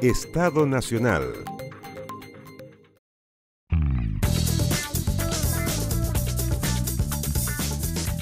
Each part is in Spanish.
Estado Nacional.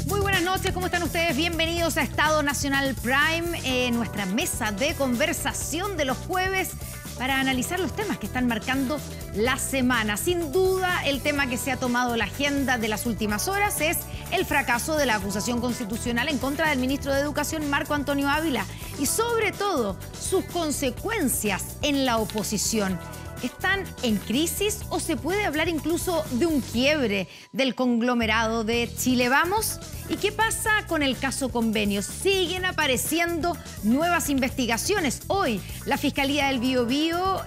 Muy buenas noches, ¿cómo están ustedes? Bienvenidos a Estado Nacional Prime, nuestra mesa de conversación de los jueves para analizar los temas que están marcando la semana. Sin duda, el tema que se ha tomado la agenda de las últimas horas es el fracaso de la acusación constitucional en contra del ministro de Educación, Marco Antonio Ávila, y sobre todo sus consecuencias en la oposición. ¿Están en crisis o se puede hablar incluso de un quiebre del conglomerado de Chile Vamos? ¿Y qué pasa con el caso Convenios? Siguen apareciendo nuevas investigaciones. Hoy la Fiscalía del Biobío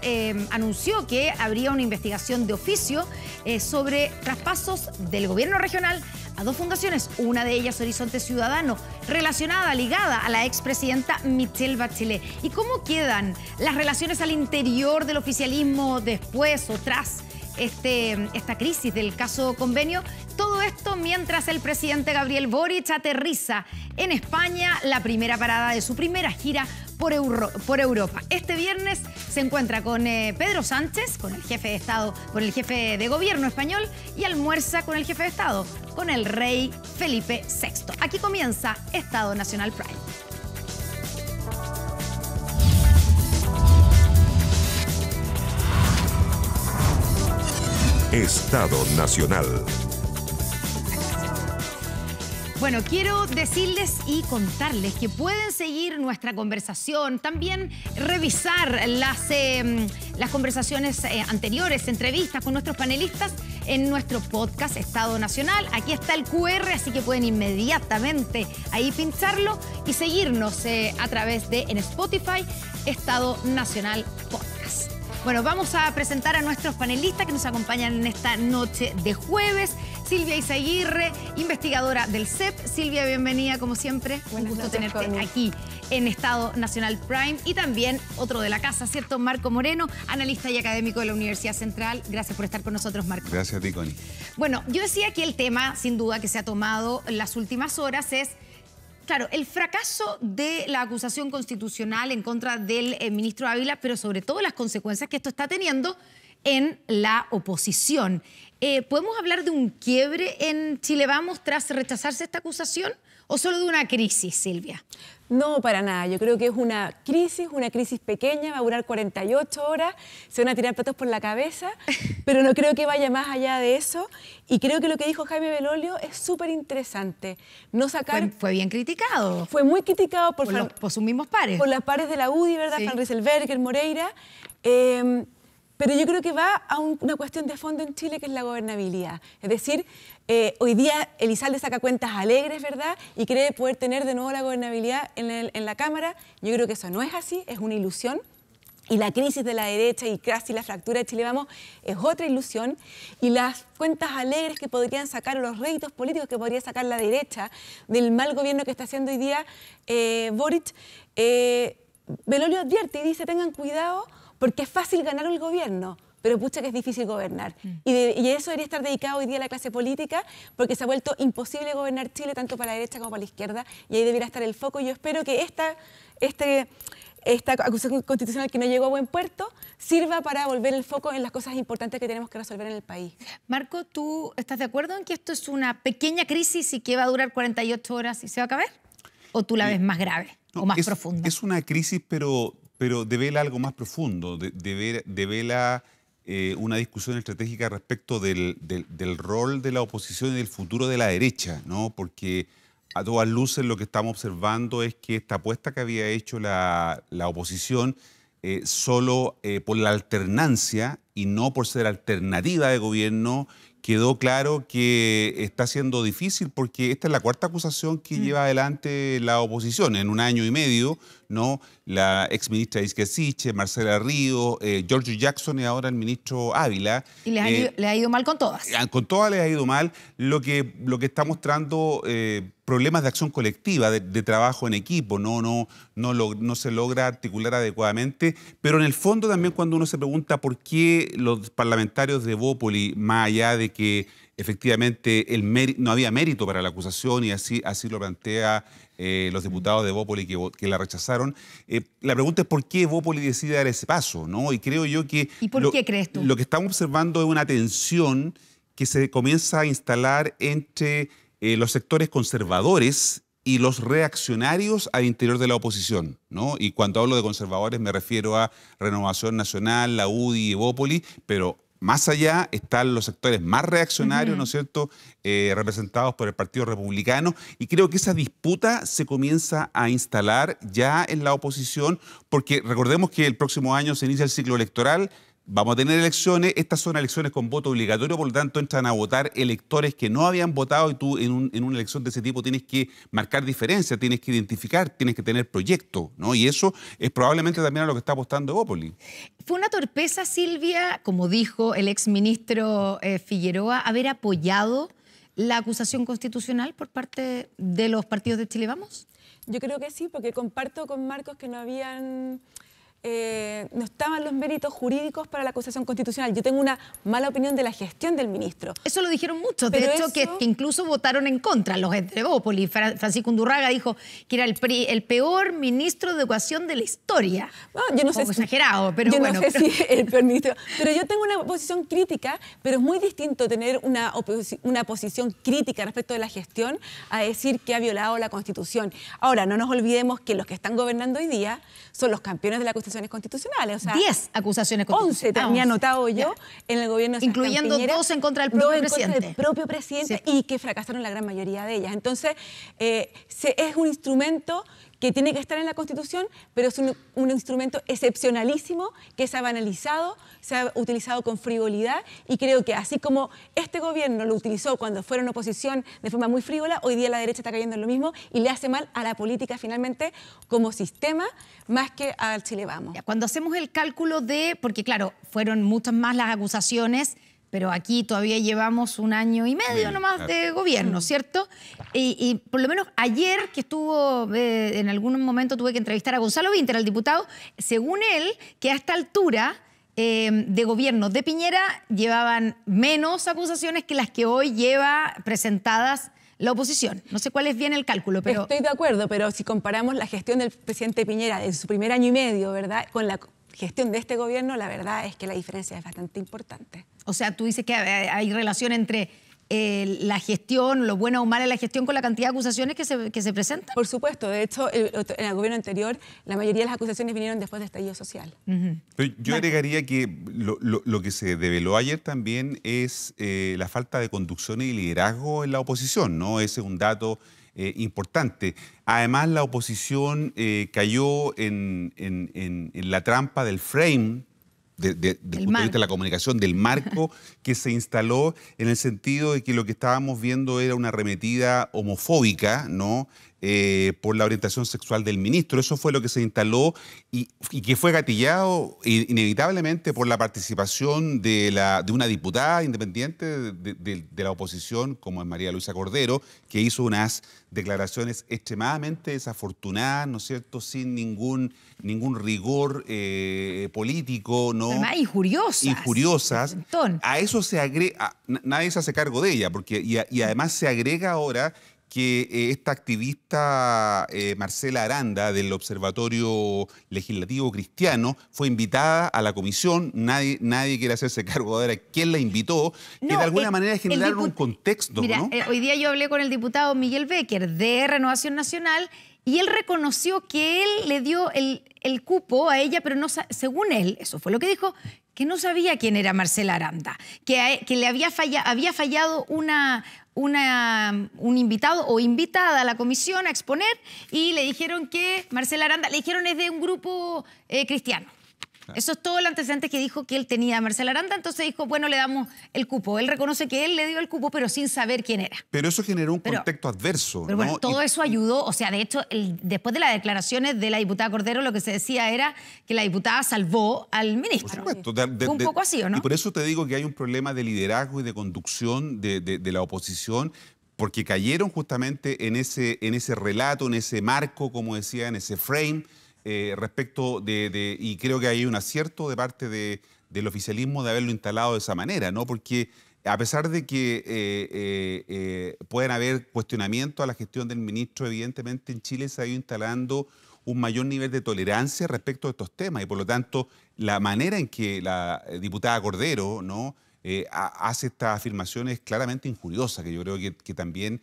anunció que habría una investigación de oficio sobre traspasos del gobierno regional a dos fundaciones, una de ellas Horizonte Ciudadano, relacionada, ligada a la expresidenta Michelle Bachelet. ¿Y cómo quedan las relaciones al interior del oficialismo después o tras esta crisis del caso Convenio? Todo esto mientras el presidente Gabriel Boric aterriza en España, la primera parada de su primera gira por Europa. Este viernes se encuentra con Pedro Sánchez, con el jefe de Estado, con el jefe de gobierno español, y almuerza con el jefe de Estado, con el rey Felipe VI. Aquí comienza Estado Nacional Prime. Estado Nacional. Bueno, quiero decirles y contarles que pueden seguir nuestra conversación, también revisar las conversaciones anteriores, entrevistas con nuestros panelistas en nuestro podcast Estado Nacional. Aquí está el QR, así que pueden inmediatamente ahí pincharlo y seguirnos a través de en Spotify, Estado Nacional Podcast. Bueno, vamos a presentar a nuestros panelistas que nos acompañan en esta noche de jueves. Silvia Izaguirre, investigadora del CEP. Silvia, bienvenida como siempre. Un gusto tenerte aquí en Estado Nacional Prime. Y también otro de la casa, ¿cierto? Marco Moreno, analista y académico de la Universidad Central. Gracias por estar con nosotros, Marco. Gracias a ti, Connie. Bueno, yo decía que el tema, sin duda, que se ha tomado en las últimas horas es, claro, el fracaso de la acusación constitucional en contra del ministro Ávila, pero sobre todo las consecuencias que esto está teniendo en la oposición. ¿Podemos hablar de un quiebre en Chile Vamos tras rechazarse esta acusación o solo de una crisis, Silvia? No, para nada. Yo creo que es una crisis pequeña, va a durar 48 horas, se van a tirar platos por la cabeza, pero no creo que vaya más allá de eso. Y creo que lo que dijo Jaime Belolio es súper interesante. No sacar... Fue bien criticado. Fue muy criticado por sus mismos pares. Por las pares de la UDI, ¿verdad? Sí. Fran Rieselberger, Moreira. Pero yo creo que va a una cuestión de fondo en Chile, que es la gobernabilidad. Es decir, hoy día Elizalde saca cuentas alegres, ¿verdad? Y cree poder tener de nuevo la gobernabilidad en la Cámara. Yo creo que eso no es así, es una ilusión. Y la crisis de la derecha y casi la fractura de Chile Vamos es otra ilusión. Y las cuentas alegres que podrían sacar, o los réditos políticos que podría sacar la derecha del mal gobierno que está haciendo hoy día Boric, Belolio advierte y dice: tengan cuidado, porque es fácil ganar el gobierno, pero pucha que es difícil gobernar. Y eso debería estar dedicado hoy día a la clase política, porque se ha vuelto imposible gobernar Chile tanto para la derecha como para la izquierda, y ahí debería estar el foco. Y yo espero que esta acusación constitucional, que no llegó a buen puerto, sirva para volver el foco en las cosas importantes que tenemos que resolver en el país. Marco, ¿tú estás de acuerdo en que esto es una pequeña crisis y que va a durar 48 horas y se va a acabar? ¿O tú la ves más grave o más profunda? Es una crisis, pero devela algo más profundo, devela una discusión estratégica respecto del rol de la oposición y del futuro de la derecha, ¿no? Porque a todas luces lo que estamos observando es que esta apuesta que había hecho la oposición solo por la alternancia y no por ser alternativa de gobierno, quedó claro que está siendo difícil, porque esta es la cuarta acusación que lleva adelante la oposición en un año y medio, ¿no? La exministra Isquia Siche, Marcela Ríos, Giorgio Jackson y ahora el ministro Ávila. Y le ha ido mal con todas. Con todas les ha ido mal. Lo que está mostrando problemas de acción colectiva, de trabajo en equipo, no se logra articular adecuadamente, pero en el fondo también cuando uno se pregunta por qué los parlamentarios de Evópoli, más allá de que efectivamente no había mérito para la acusación y así lo plantea los diputados de Evópoli que la rechazaron. La pregunta es por qué Evópoli decide dar ese paso, ¿no? Y creo yo que... ¿Y por qué crees tú? Lo que estamos observando es una tensión que se comienza a instalar entre los sectores conservadores y los reaccionarios al interior de la oposición, ¿no? Y cuando hablo de conservadores me refiero a Renovación Nacional, la UDI y Evópoli, pero más allá están los sectores más reaccionarios, ¿no es cierto?, representados por el Partido Republicano, y creo que esa disputa se comienza a instalar ya en la oposición, porque recordemos que el próximo año se inicia el ciclo electoral. Vamos a tener elecciones, estas son elecciones con voto obligatorio, por lo tanto entran a votar electores que no habían votado y tú en una elección de ese tipo tienes que marcar diferencia, tienes que identificar, tienes que tener proyecto, ¿no? Y eso es probablemente también a lo que está apostando Evópoli. ¿Fue una torpeza, Silvia, como dijo el exministro Figueroa, haber apoyado la acusación constitucional por parte de los partidos de Chile Vamos? Yo creo que sí, porque comparto con Marcos que no estaban los méritos jurídicos para la acusación constitucional. Yo tengo una mala opinión de la gestión del ministro. Eso lo dijeron muchos, de Pero hecho, eso... que incluso votaron en contra los de Evópoli. Francisco Undurraga dijo que era el peor ministro de Educación de la historia. No, yo no sé si, exagerado, pero yo bueno. No sé si el peor ministro. Pero yo tengo una posición crítica, pero es muy distinto tener una posición crítica respecto de la gestión a decir que ha violado la Constitución. Ahora, no nos olvidemos que los que están gobernando hoy día son los campeones de la acusaciones constitucionales. O sea, 10 acusaciones constitucionales. 11 tenía anotado yo en el gobierno de Sebastián incluyendo Piñera, 2 en contra del propio presidente. En contra del propio presidente, sí. Y que fracasaron la gran mayoría de ellas. Entonces, es un instrumento que tiene que estar en la Constitución, pero es un instrumento excepcionalísimo que se ha banalizado, se ha utilizado con frivolidad, y creo que así como este gobierno lo utilizó cuando fueron oposición de forma muy frívola, hoy día la derecha está cayendo en lo mismo y le hace mal a la política finalmente como sistema más que al Chile Vamos. Cuando hacemos el cálculo porque claro, fueron muchas más las acusaciones, pero aquí todavía llevamos 1 año y medio nomás de gobierno, ¿cierto? Y por lo menos ayer que estuvo, en algún momento tuve que entrevistar a Gonzalo Vinter, al diputado, según él, que a esta altura de gobierno de Piñera llevaban menos acusaciones que las que hoy lleva presentadas la oposición. No sé cuál es bien el cálculo, pero... Estoy de acuerdo, pero si comparamos la gestión del presidente Piñera en su primer año y medio, ¿verdad?, con la gestión de este gobierno, la verdad es que la diferencia es bastante importante. O sea, tú dices que hay relación entre la gestión, lo buena o mala de la gestión con la cantidad de acusaciones que se presentan. Por supuesto, de hecho, en el gobierno anterior, la mayoría de las acusaciones vinieron después del estallido social. Pero yo agregaría que lo que se develó ayer también es la falta de conducción y liderazgo en la oposición, ¿no? Ese es un dato importante. Además, la oposición cayó en la trampa del frame, del punto de vista de la comunicación, del marco que se instaló, en el sentido de que lo que estábamos viendo era una arremetida homofóbica, ¿no?, por la orientación sexual del ministro. Eso fue lo que se instaló y que fue gatillado inevitablemente por la participación de una diputada independiente de la oposición, como es María Luisa Cordero, que hizo unas declaraciones extremadamente desafortunadas, ¿no es cierto?, sin ningún rigor político, ¿no? Además, injuriosas. A eso se agrega, nadie se hace cargo de ella, y además se agrega ahora que esta activista Marcela Aranda del Observatorio Legislativo Cristiano fue invitada a la comisión. Nadie quiere hacerse cargo de ahora quién la invitó, que de alguna manera generaron un contexto. Mira, ¿no? Hoy día yo hablé con el diputado Miguel Becker de Renovación Nacional y él reconoció que él le dio el cupo a ella, pero no, según él, eso fue lo que dijo, que no sabía quién era Marcela Aranda, que le había fallado un invitado o invitada a la comisión a exponer, y le dijeron que Marcela Aranda, le dijeron es de un grupo cristiano. Eso es todo el antecedente que dijo que él tenía a Marcela Aranda, entonces dijo, bueno, le damos el cupo. Él reconoce que él le dio el cupo, pero sin saber quién era. Pero eso generó un contexto adverso, pero ¿no? Bueno, todo eso ayudó, o sea, de hecho, después de las declaraciones de la diputada Cordero, lo que se decía era que la diputada salvó al ministro. Por supuesto. Fue un poco así, ¿o no? Y por eso te digo que hay un problema de liderazgo y de conducción de la oposición, porque cayeron justamente en ese relato, en ese marco, como decía, en ese frame, respecto y creo que hay un acierto de parte del oficialismo de haberlo instalado de esa manera, ¿no? Porque a pesar de que pueden haber cuestionamientos a la gestión del ministro, evidentemente en Chile se ha ido instalando un mayor nivel de tolerancia respecto a estos temas y por lo tanto la manera en que la diputada Cordero, ¿no?, hace estas afirmaciones claramente injuriosas, que yo creo que también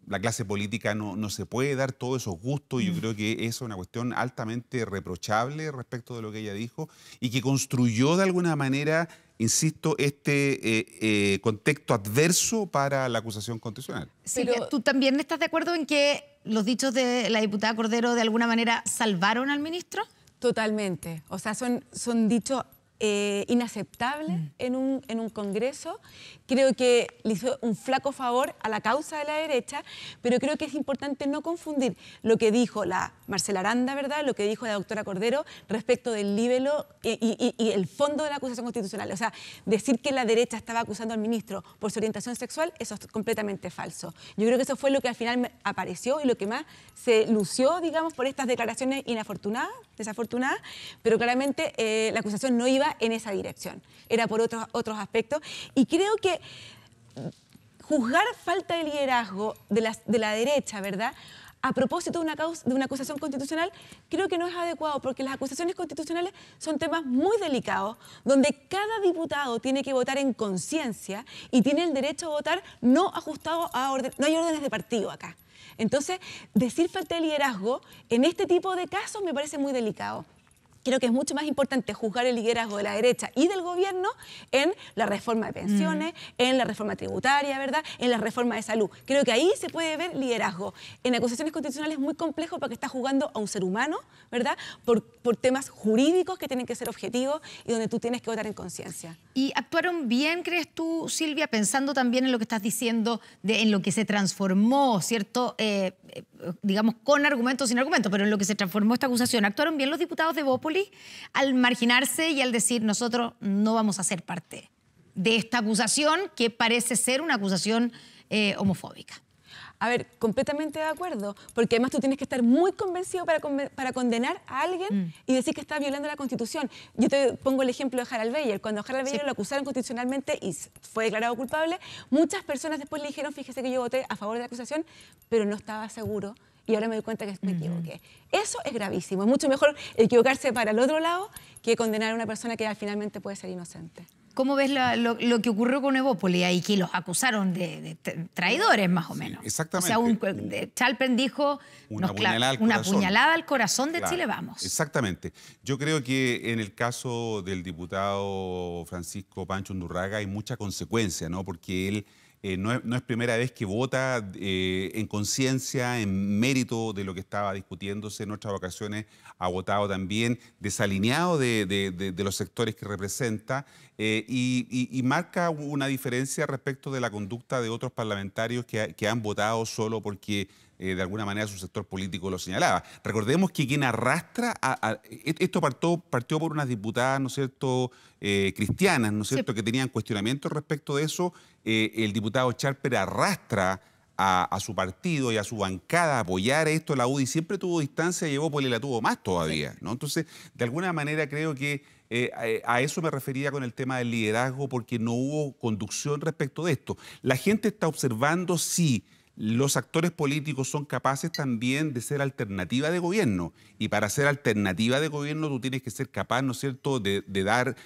la clase política no se puede dar todos esos gustos. Yo creo que eso es una cuestión altamente reprochable respecto de lo que ella dijo y que construyó de alguna manera, insisto, este contexto adverso para la acusación constitucional. Silvia, ¿tú también estás de acuerdo en que los dichos de la diputada Cordero de alguna manera salvaron al ministro? Totalmente. O sea, son dichos inaceptables en un Congreso. Creo que le hizo un flaco favor a la causa de la derecha, pero creo que es importante no confundir lo que dijo la Marcela Aranda, ¿verdad?, lo que dijo la doctora Cordero respecto del libelo y el fondo de la acusación constitucional. O sea, decir que la derecha estaba acusando al ministro por su orientación sexual, eso es completamente falso. Yo creo que eso fue lo que al final apareció y lo que más se lució, digamos, por estas declaraciones desafortunadas, pero claramente la acusación no iba en esa dirección, era por otros aspectos. Y creo que juzgar falta de liderazgo de la derecha, ¿verdad?, a propósito de una acusación constitucional, creo que no es adecuado, porque las acusaciones constitucionales son temas muy delicados, donde cada diputado tiene que votar en conciencia y tiene el derecho a votar no ajustado a orden, no hay órdenes de partido acá. Entonces, decir falta de liderazgo en este tipo de casos me parece muy delicado. Creo que es mucho más importante juzgar el liderazgo de la derecha y del gobierno en la reforma de pensiones, en la reforma tributaria, ¿verdad?, en la reforma de salud. Creo que ahí se puede ver liderazgo. En acusaciones constitucionales es muy complejo porque está jugando a un ser humano, ¿verdad?, por temas jurídicos que tienen que ser objetivos y donde tú tienes que votar en conciencia. ¿Y actuaron bien, crees tú, Silvia, pensando también en lo que estás diciendo, en lo que se transformó, ¿cierto?, digamos, con argumentos, sin argumentos, pero en lo que se transformó esta acusación? ¿Actuaron bien los diputados de Bópoli al marginarse y al decir nosotros no vamos a ser parte de esta acusación que parece ser una acusación homofóbica? A ver, completamente de acuerdo, porque además tú tienes que estar muy convencido para condenar a alguien y decir que está violando la Constitución. Yo te pongo el ejemplo de Harald Beyer. Cuando Harald Beyer lo acusaron constitucionalmente y fue declarado culpable, muchas personas después le dijeron, fíjese que yo voté a favor de la acusación, pero no estaba seguro y ahora me doy cuenta que me equivoqué. Eso es gravísimo. Es mucho mejor equivocarse para el otro lado que condenar a una persona que finalmente puede ser inocente. ¿Cómo ves lo que ocurrió con Evópoli? Ahí que los acusaron de traidores, más o menos. Sí, exactamente. O sea, Chalpen dijo una puñalada al corazón de claro, Chile Vamos. Exactamente. Yo creo que en el caso del diputado Francisco Pancho Undurraga hay mucha consecuencia, ¿no? Porque él no es primera vez que vota en conciencia, en mérito de lo que estaba discutiéndose. En otras ocasiones ha votado también desalineado de los sectores que representa y marca una diferencia respecto de la conducta de otros parlamentarios que han votado solo porque de alguna manera su sector político lo señalaba. Recordemos que quien arrastra esto partió por unas diputadas, ¿no es cierto?, cristianas, ¿no es cierto?, que tenían cuestionamientos respecto de eso. El diputado Charper arrastra a su partido y a su bancada a apoyar esto. La UDI siempre tuvo distancia y Evópoli la tuvo más todavía, ¿no? Entonces, de alguna manera creo que a eso me refería con el tema del liderazgo, porque no hubo conducción respecto de esto. La gente está observando si los actores políticos son capaces también de ser alternativa de gobierno. Y para ser alternativa de gobierno tú tienes que ser capaz, ¿no es cierto?, de dar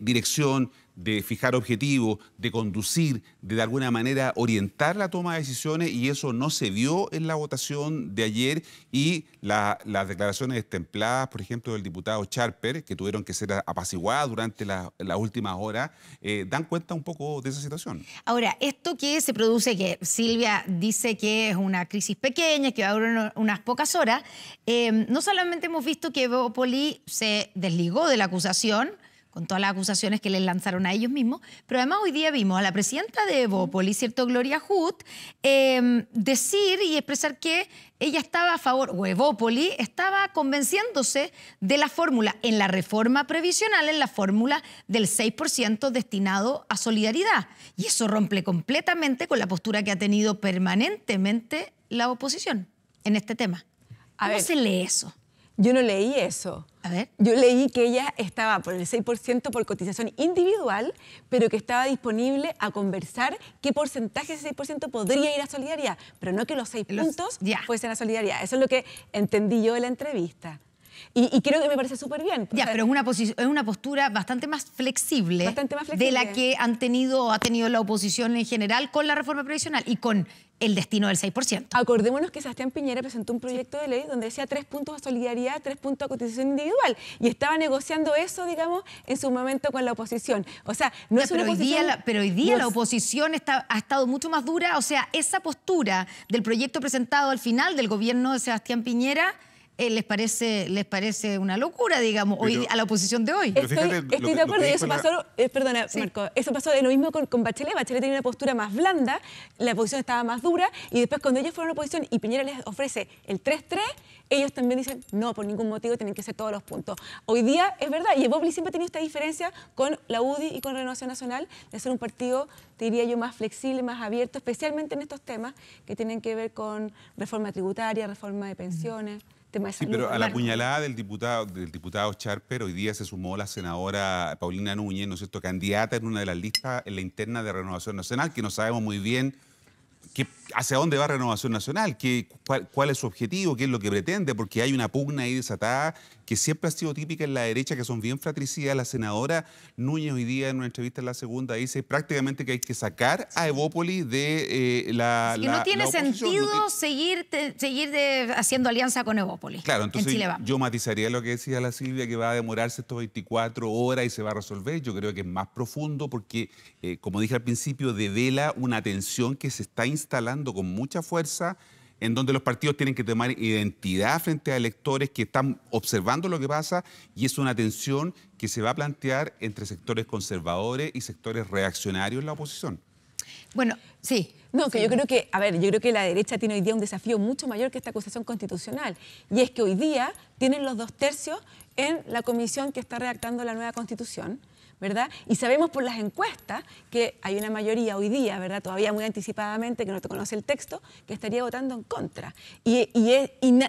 dirección, de fijar objetivos, de conducir, de alguna manera orientar la toma de decisiones, y eso no se vio en la votación de ayer. Y las declaraciones destempladas, por ejemplo, del diputado Charper, que tuvieron que ser apaciguadas durante las últimas horas, dan cuenta un poco de esa situación. Ahora, esto que se produce, que Silvia dice que es una crisis pequeña, que va a durar unas pocas horas, no solamente hemos visto que Evópoli se desligó de la acusación con todas las acusaciones que les lanzaron a ellos mismos, pero además hoy día vimos a la presidenta de Evópoli, ¿cierto?, Gloria Hood, decir y expresar que ella estaba a favor, o Evópoli estaba convenciéndose de la fórmula en la reforma previsional, en la fórmula del 6% destinado a solidaridad. Y eso rompe completamente con la postura que ha tenido permanentemente la oposición en este tema. ¿Cómo se lee eso? Yo no leí eso. A ver. Yo leí que ella estaba por el 6% por cotización individual, pero que estaba disponible a conversar qué porcentaje de ese 6% podría ir a solidaridad, pero no que los 6 puntos fuesen a solidaridad. Eso es lo que entendí yo de la entrevista. Y creo que me parece súper bien. Ya, pero es una postura bastante más flexible de la que ha tenido la oposición en general con la reforma previsional y con el destino del 6%. Acordémonos que Sebastián Piñera presentó un proyecto de ley donde decía 3 puntos a solidaridad, 3 puntos a cotización individual. Y estaba negociando eso, digamos, en su momento con la oposición. O sea, no es una oposición... Pero hoy día la oposición ha estado mucho más dura. O sea, esa postura del proyecto presentado al final del gobierno de Sebastián Piñera... les parece una locura, digamos, hoy a la oposición de hoy. Estoy de acuerdo, y eso pasó, perdona, Marco, eso pasó de lo mismo con Bachelet. Bachelet tenía una postura más blanda, la oposición estaba más dura, y después cuando ellos fueron a la oposición y Piñera les ofrece el 3-3, ellos también dicen, no, por ningún motivo tienen que ser todos los puntos. Hoy día es verdad, y Evópoli siempre ha tenido esta diferencia con la UDI y con Renovación Nacional, de ser un partido, te diría yo, más flexible, más abierto, especialmente en estos temas que tienen que ver con reforma tributaria, reforma de pensiones. Sí, pero a la puñalada del diputado Scharper, hoy día se sumó la senadora Paulina Núñez, ¿no es cierto?, candidata en una de las listas en la interna de Renovación Nacional, que no sabemos muy bien hacia dónde va Renovación Nacional, cuál es su objetivo, qué es lo que pretende, porque hay una pugna ahí desatada que siempre ha sido típica en la derecha, que son bien fratricidas. La senadora Núñez hoy día en una entrevista en La Segunda dice prácticamente que hay que sacar a Evópoli de la que no tiene sentido seguir haciendo alianza con Evópoli. Claro, entonces yo matizaría lo que decía la Silvia, que va a demorarse estos 24 horas y se va a resolver. Yo creo que es más profundo porque, como dije al principio, devela una tensión que se está instalando con mucha fuerza, en donde los partidos tienen que tomar identidad frente a electores que están observando lo que pasa, y es una tensión que se va a plantear entre sectores conservadores y sectores reaccionarios en la oposición. Bueno, sí. No, que yo creo que, yo creo que la derecha tiene hoy día un desafío mucho mayor que esta acusación constitucional, y es que hoy día tienen los 2/3 en la comisión que está redactando la nueva Constitución, ¿verdad? Y sabemos por las encuestas que hay una mayoría hoy día, ¿verdad?, todavía muy anticipadamente, que no te conoce el texto, que estaría votando en contra. Y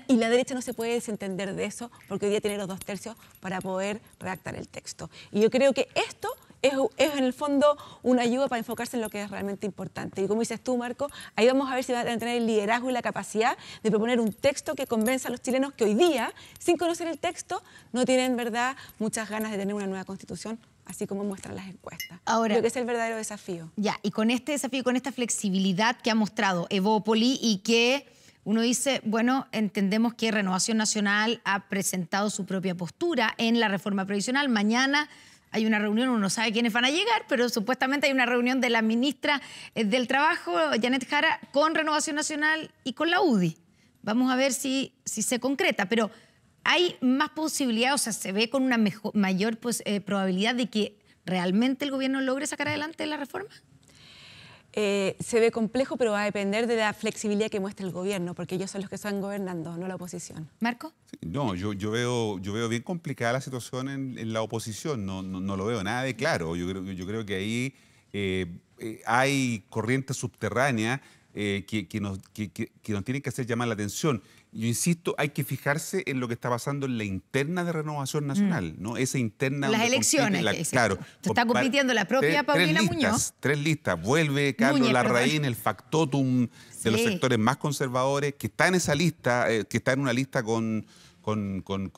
la derecha no se puede desentender de eso, porque hoy día tiene los 2/3 para poder redactar el texto. Y yo creo que esto es en el fondo una ayuda para enfocarse en lo que es realmente importante. Y como dices tú, Marco, ahí vamos a ver si van a tener el liderazgo y la capacidad de proponer un texto que convenza a los chilenos que hoy día, sin conocer el texto, no tienen, ¿verdad?, muchas ganas de tener una nueva Constitución, así como muestran las encuestas. Ahora, creo que es el verdadero desafío. Ya, y con este desafío, con esta flexibilidad que ha mostrado Evópoli, y que uno dice, bueno, entendemos que Renovación Nacional ha presentado su propia postura en la reforma previsional. Mañana hay una reunión, uno no sabe quiénes van a llegar, pero supuestamente hay una reunión de la ministra del Trabajo, Janet Jara, con Renovación Nacional y con la UDI. Vamos a ver si se concreta, pero ¿hay más posibilidad, o sea, se ve con una mayor probabilidad de que realmente el gobierno logre sacar adelante la reforma? Se ve complejo, pero va a depender de la flexibilidad que muestre el gobierno, porque ellos son los que están gobernando, no la oposición. ¿Marco? Sí, no, yo veo bien complicada la situación en la oposición, no lo veo nada de claro. Yo creo que ahí hay corrientes subterráneas que nos tienen que hacer llamar la atención. Yo insisto, hay que fijarse en lo que está pasando en la interna de Renovación Nacional, ¿no? Esa interna... Las elecciones. Claro. Se está compitiendo la propia Paulina Muñoz. 3 listas. Vuelve Carlos Larraín, el factotum de los sectores más conservadores, que está en esa lista, que está en una lista con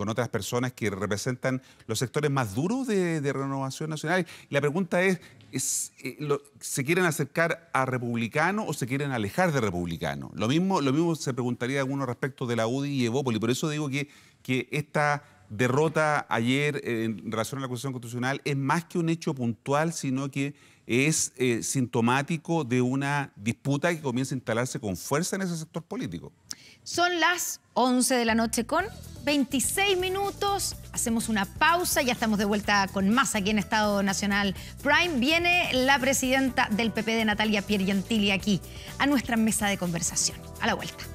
otras personas que representan los sectores más duros de Renovación Nacional. Y la pregunta es ¿se quieren acercar a republicanos o se quieren alejar de republicanos? Lo mismo se preguntaría alguno respecto de la UDI y Evópoli. Por eso digo que esta derrota ayer en relación a la acusación constitucional es más que un hecho puntual, sino que es sintomático de una disputa que comienza a instalarse con fuerza en ese sector político. Son las 11 de la noche con 26 minutos. Hacemos una pausa, ya estamos de vuelta con más aquí en Estado Nacional Prime. Viene la presidenta del PPD, Natalia Piergentili, aquí a nuestra mesa de conversación. A la vuelta.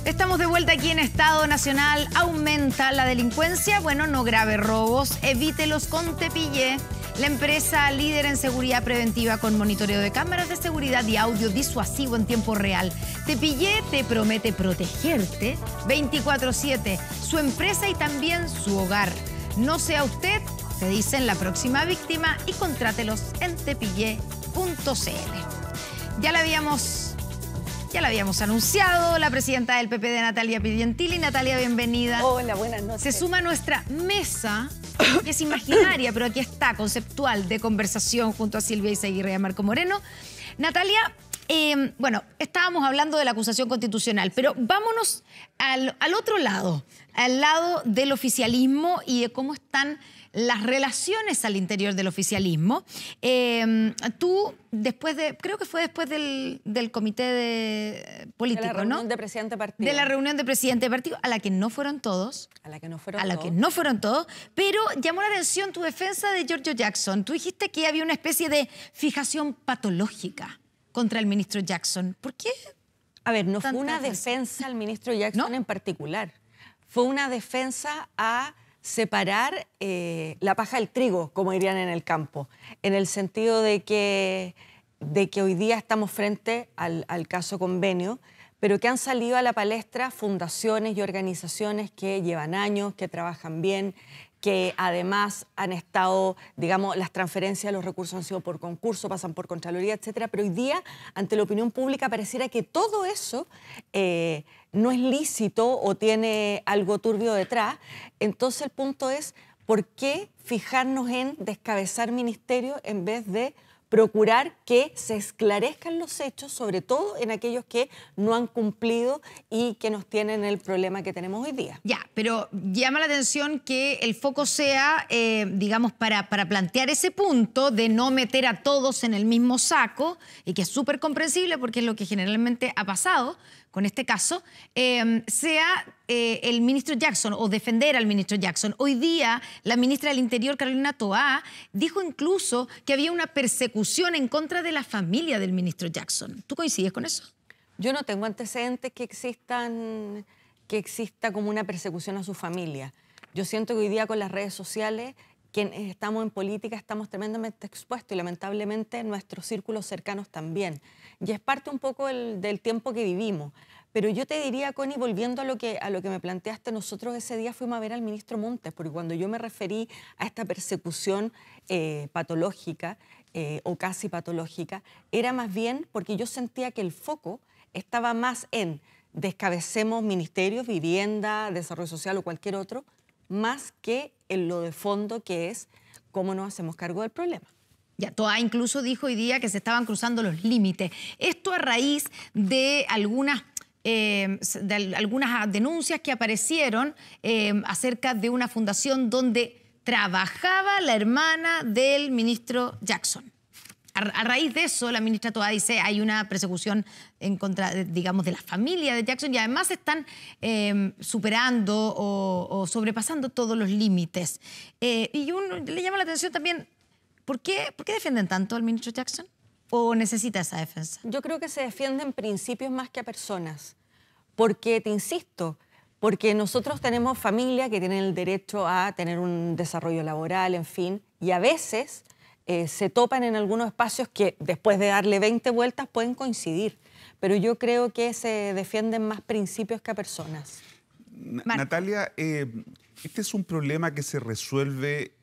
Estamos de vuelta aquí en Estado Nacional. ¿Aumenta la delincuencia? Bueno, no grave robos. Evítelos con Tepillé. La empresa líder en seguridad preventiva con monitoreo de cámaras de seguridad y audio disuasivo en tiempo real. Tepillé te promete protegerte 24/7, su empresa y también su hogar. No sea usted, te dicen, la próxima víctima y contrátelos en tepillé.cl. Ya la habíamos anunciado, la presidenta del PPD, Natalia Piergentili. Natalia, bienvenida. Hola, buenas noches. Se suma a nuestra mesa, que es imaginaria, pero aquí está, conceptual, de conversación junto a Silvia Izaguirre y a Marco Moreno. Natalia, bueno, estábamos hablando de la acusación constitucional, pero vámonos al otro lado, al lado del oficialismo y de cómo están las relaciones al interior del oficialismo. Tú, creo que fue después del comité político, ¿no? De la reunión de presidente de partido. De la reunión de presidente de partido, a la que no fueron todos. A la que no fueron todos. A la que no fueron todos. Pero llamó la atención tu defensa de Giorgio Jackson. Tú dijiste que había una especie de fijación patológica contra el ministro Jackson. ¿Por qué? A ver, no fue una defensa al ministro Jackson, ¿no?, en particular. Fue una defensa a separar la paja del trigo, como dirían en el campo, en el sentido de que hoy día estamos frente al caso Convenio, pero que han salido a la palestra fundaciones y organizaciones que llevan años, que trabajan bien, que además han estado, digamos, las transferencias de los recursos han sido por concurso, pasan por Contraloría, etcétera, pero hoy día, ante la opinión pública, pareciera que todo eso no es lícito o tiene algo turbio detrás. Entonces el punto es, ¿por qué fijarnos en descabezar ministerios en vez de procurar que se esclarezcan los hechos, sobre todo en aquellos que no han cumplido y que nos tienen el problema que tenemos hoy día? Ya, pero llama la atención que el foco sea, digamos, para plantear ese punto de no meter a todos en el mismo saco, y que es súper comprensible porque es lo que generalmente ha pasado con este caso, sea el ministro Jackson o defender al ministro Jackson. Hoy día la ministra del Interior, Carolina Toá, dijo incluso que había una persecución en contra de la familia del ministro Jackson. ¿Tú coincides con eso? Yo no tengo antecedentes que exista como una persecución a su familia. Yo siento que hoy día con las redes sociales, quienes estamos en política estamos tremendamente expuestos y lamentablemente nuestros círculos cercanos también. Y es parte un poco del tiempo que vivimos. Pero yo te diría, Connie, volviendo a lo que me planteaste, nosotros ese día fuimos a ver al ministro Montes, porque cuando yo me referí a esta persecución patológica o casi patológica, era más bien porque yo sentía que el foco estaba más en descabecemos ministerios, vivienda, desarrollo social o cualquier otro, más que en lo de fondo, que es cómo nos hacemos cargo del problema. Ya, Toá incluso dijo hoy día que se estaban cruzando los límites. Esto a raíz de algunas denuncias que aparecieron acerca de una fundación donde trabajaba la hermana del ministro Jackson. A raíz de eso, la ministra Toá dice hay una persecución en contra, digamos, de la familia de Jackson, y además están superando o sobrepasando todos los límites. Y uno le llama la atención también, ¿por qué defienden tanto al ministro Jackson? ¿O necesita esa defensa? Yo creo que se defienden principios más que a personas. Porque, te insisto, porque nosotros tenemos familia que tienen el derecho a tener un desarrollo laboral, en fin, y a veces se topan en algunos espacios que después de darle 20 vueltas pueden coincidir. Pero yo creo que se defienden más principios que a personas. Natalia, este es un problema que se resuelve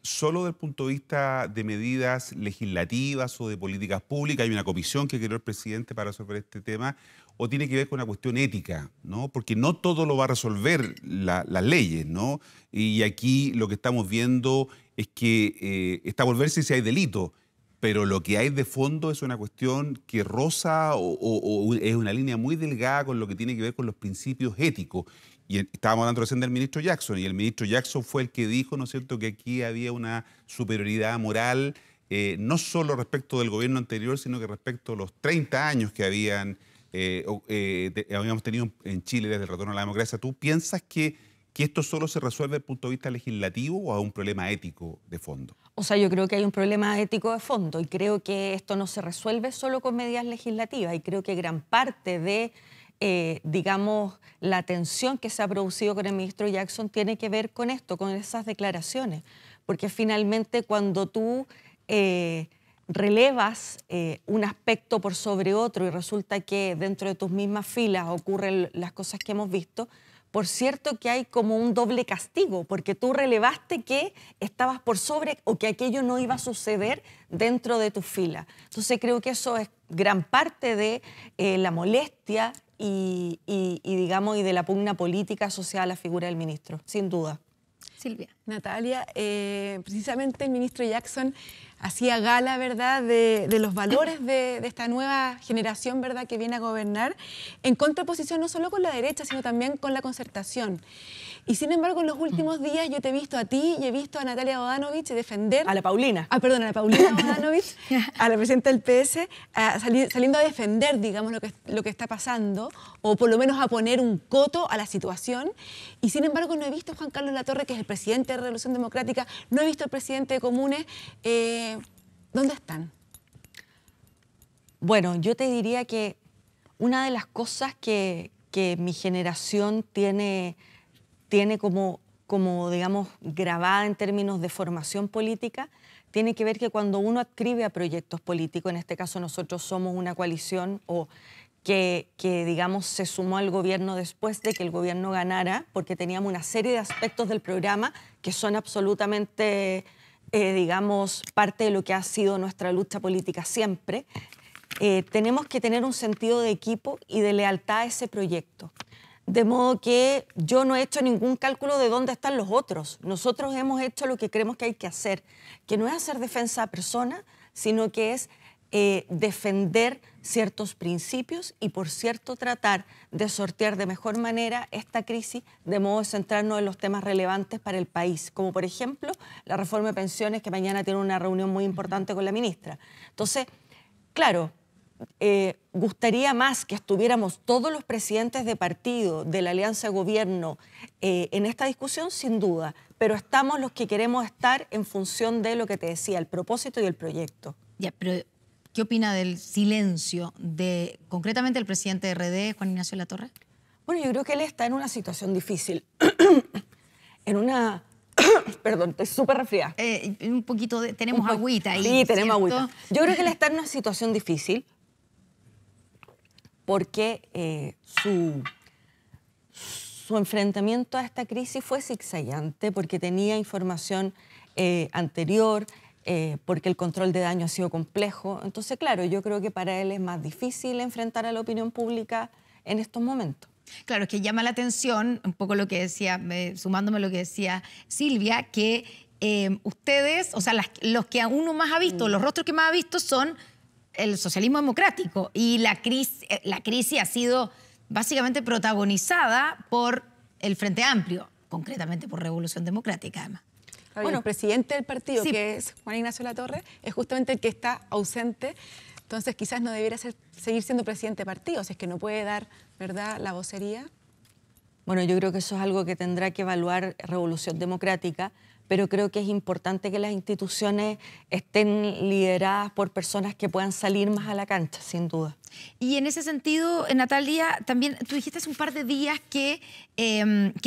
solo desde el punto de vista de medidas legislativas o de políticas públicas. Hay una comisión que creó el presidente para resolver este tema, o tiene que ver con una cuestión ética, ¿no? Porque no todo lo va a resolver las leyes, ¿no? Y aquí lo que estamos viendo es que está por verse si hay delito. pero lo que hay de fondo es una cuestión que roza o es una línea muy delgada con lo que tiene que ver con los principios éticos. Y estábamos hablando recién del ministro Jackson, y el ministro Jackson fue el que dijo, ¿no es cierto?, que aquí había una superioridad moral, no solo respecto del gobierno anterior, sino que respecto a los 30 años que habíamos tenido en Chile desde el retorno a la democracia. ¿Tú piensas que esto solo se resuelve desde el punto de vista legislativo o hay un problema ético de fondo? O sea, yo creo que hay un problema ético de fondo y creo que esto no se resuelve solo con medidas legislativas y creo que gran parte de, digamos, la tensión que se ha producido con el ministro Jackson tiene que ver con esto, con esas declaraciones, porque finalmente cuando tú relevas un aspecto por sobre otro y resulta que dentro de tus mismas filas ocurren las cosas que hemos visto, por cierto que hay como un doble castigo, porque tú relevaste que estabas por sobre o que aquello no iba a suceder dentro de tu fila. Entonces creo que eso es gran parte de la molestia y de la pugna política asociada a la figura del ministro, sin duda. Silvia. Natalia, precisamente el ministro Jackson hacía gala, ¿verdad?, de los valores de esta nueva generación, ¿verdad?, que viene a gobernar, en contraposición no solo con la derecha, sino también con la concertación. Y sin embargo, en los últimos días yo te he visto a ti y he visto a Natalia Bodanovich defender... A la Paulina. Perdón, a la Paulina Bodanovich, a la presidenta del PS, saliendo a defender, digamos, lo que está pasando, o por lo menos a poner un coto a la situación. Y sin embargo, no he visto a Juan Carlos Latorre, que es el presidente de Revolución Democrática, no he visto al presidente de Comunes. ¿Dónde están? Bueno, yo te diría que una de las cosas que mi generación tiene como, digamos, grabada en términos de formación política, tiene que ver que cuando uno adscribe a proyectos políticos, en este caso nosotros somos una coalición o que digamos, se sumó al gobierno después de que el gobierno ganara, porque teníamos una serie de aspectos del programa que son absolutamente, digamos, parte de lo que ha sido nuestra lucha política siempre. Tenemos que tener un sentido de equipo y de lealtad a ese proyecto. De modo que yo no he hecho ningún cálculo de dónde están los otros. Nosotros hemos hecho lo que creemos que hay que hacer, que no es hacer defensa a personas, sino que es defender ciertos principios y, por cierto, tratar de sortear de mejor manera esta crisis de modo de centrarnos en los temas relevantes para el país, como por ejemplo la reforma de pensiones, que mañana tiene una reunión muy importante con la ministra. Entonces, claro, gustaría más que estuviéramos todos los presidentes de partido de la alianza de gobierno en esta discusión, sin duda, pero estamos los que queremos estar en función de lo que te decía, el propósito y el proyecto. Ya, pero ¿qué opina del silencio de, concretamente, el presidente de RD, Juan Ignacio Latorre? Bueno, yo creo que él está en una situación difícil. En una... Perdón, estoy súper resfriada. Un poquito de... Tenemos agüita ahí. Sí, tenemos ¿cierto? agüita. Yo creo que él está en una situación difícil porque su enfrentamiento a esta crisis fue zigzagueante, porque tenía información anterior, porque el control de daño ha sido complejo. Entonces, claro, yo creo que para él es más difícil enfrentar a la opinión pública en estos momentos. Claro, es que llama la atención, un poco lo que decía, sumándome a lo que decía Silvia, que ustedes, o sea, los que uno más ha visto, los rostros que más ha visto son el socialismo democrático, y la crisis ha sido básicamente protagonizada por el Frente Amplio, concretamente por Revolución Democrática, además. Bueno, el presidente del partido, sí, que es Juan Ignacio Latorre, es justamente el que está ausente. Entonces quizás no debiera seguir siendo presidente de partido, si es que no puede dar, ¿verdad?, la vocería. Bueno, yo creo que eso es algo que tendrá que evaluar Revolución Democrática, pero creo que es importante que las instituciones estén lideradas por personas que puedan salir más a la cancha, sin duda. Y en ese sentido, Natalia, también tú dijiste hace un par de días que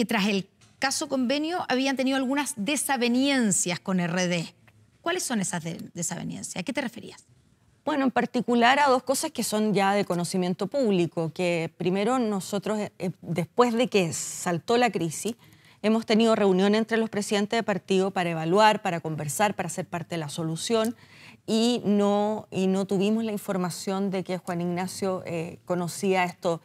tras el caso convenio habían tenido algunas desavenencias con RD. ¿Cuáles son esas desavenencias? ¿A qué te referías? Bueno, en particular a dos cosas que son ya de conocimiento público, que primero nosotros, después de que saltó la crisis, hemos tenido reuniones entre los presidentes de partido para evaluar, para conversar, para ser parte de la solución, y no tuvimos la información de que Juan Ignacio conocía esto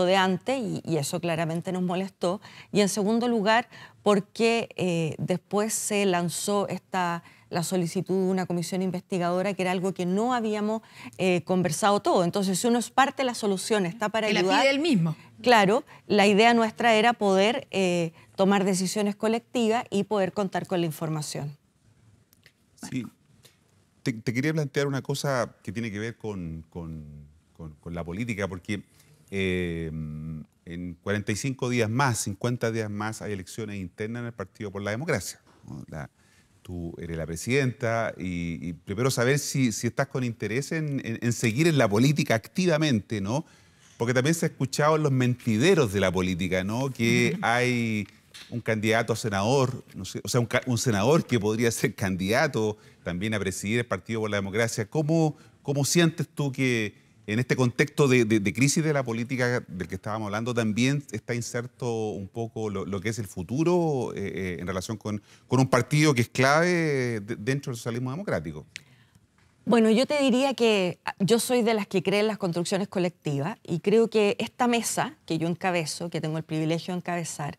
de antes, y eso claramente nos molestó. Y en segundo lugar, porque después se lanzó esta la solicitud de una comisión investigadora, que era algo que no habíamos conversado todo. Entonces, si uno es parte de la solución, está para ayudar. La pide él mismo. Claro, la idea nuestra era poder tomar decisiones colectivas y poder contar con la información. Sí. Te quería plantear una cosa que tiene que ver con la política, porque en 45 días más, 50 días más, hay elecciones internas en el Partido por la Democracia, ¿no? Tú eres la presidenta y primero saber si estás con interés en seguir en la política activamente, ¿no? Porque también se ha escuchado en los mentideros de la política, ¿no? Que hay un candidato a senador, no sé, o sea, un senador que podría ser candidato también a presidir el Partido por la Democracia. ¿Cómo sientes tú que en este contexto de crisis de la política del que estábamos hablando también está inserto un poco lo que es el futuro en relación con un partido que es clave dentro del socialismo democrático? Bueno, yo te diría que yo soy de las que creen en las construcciones colectivas y creo que esta mesa que yo encabezo, que tengo el privilegio de encabezar,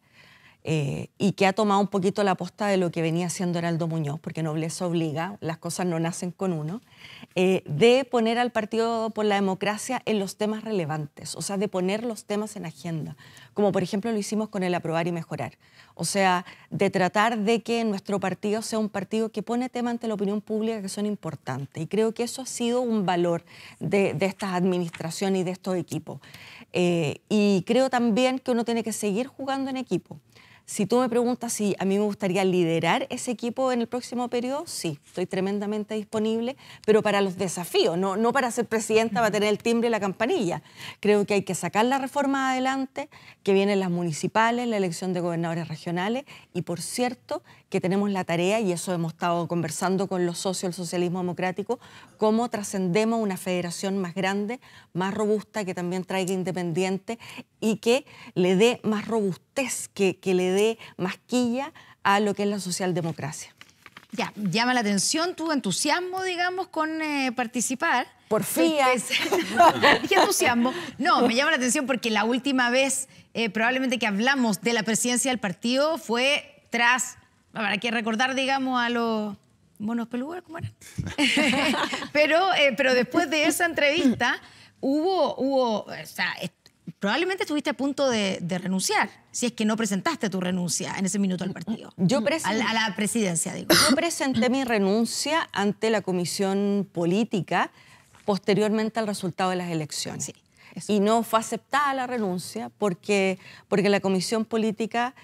y que ha tomado un poquito la posta de lo que venía haciendo Heraldo Muñoz, porque nobleza obliga, las cosas no nacen con uno, de poner al Partido por la Democracia en los temas relevantes, o sea, de poner los temas en agenda, como por ejemplo lo hicimos con el aprobar y mejorar. O sea, de tratar de que nuestro partido sea un partido que pone temas ante la opinión pública que son importantes. Y creo que eso ha sido un valor de estas administraciones y de estos equipos. Y creo también que uno tiene que seguir jugando en equipo. Si tú me preguntas si a mí me gustaría liderar ese equipo en el próximo periodo, sí, estoy tremendamente disponible, pero para los desafíos, no para ser presidenta, para tener el timbre y la campanilla. Creo que hay que sacar la reforma adelante, que vienen las municipales, la elección de gobernadores regionales, y por cierto que tenemos la tarea, y eso hemos estado conversando con los socios del socialismo democrático, cómo trascendemos una federación más grande, más robusta, que también traiga independiente y que le dé más robustez, que le dé más quilla a lo que es la socialdemocracia. Ya, llama la atención tu entusiasmo, digamos, con participar. Porfía. ¿Qué entusiasmo? No, me llama la atención porque la última vez probablemente que hablamos de la presidencia del partido fue tras, para que recordar, digamos, a los monos peludos, ¿cómo eran? pero después de esa entrevista hubo o sea, probablemente estuviste a punto de renunciar, si es que no presentaste tu renuncia en ese minuto al partido. A la presidencia, digo. Yo presenté mi renuncia ante la Comisión Política posteriormente al resultado de las elecciones. Sí, y no fue aceptada la renuncia porque la Comisión Política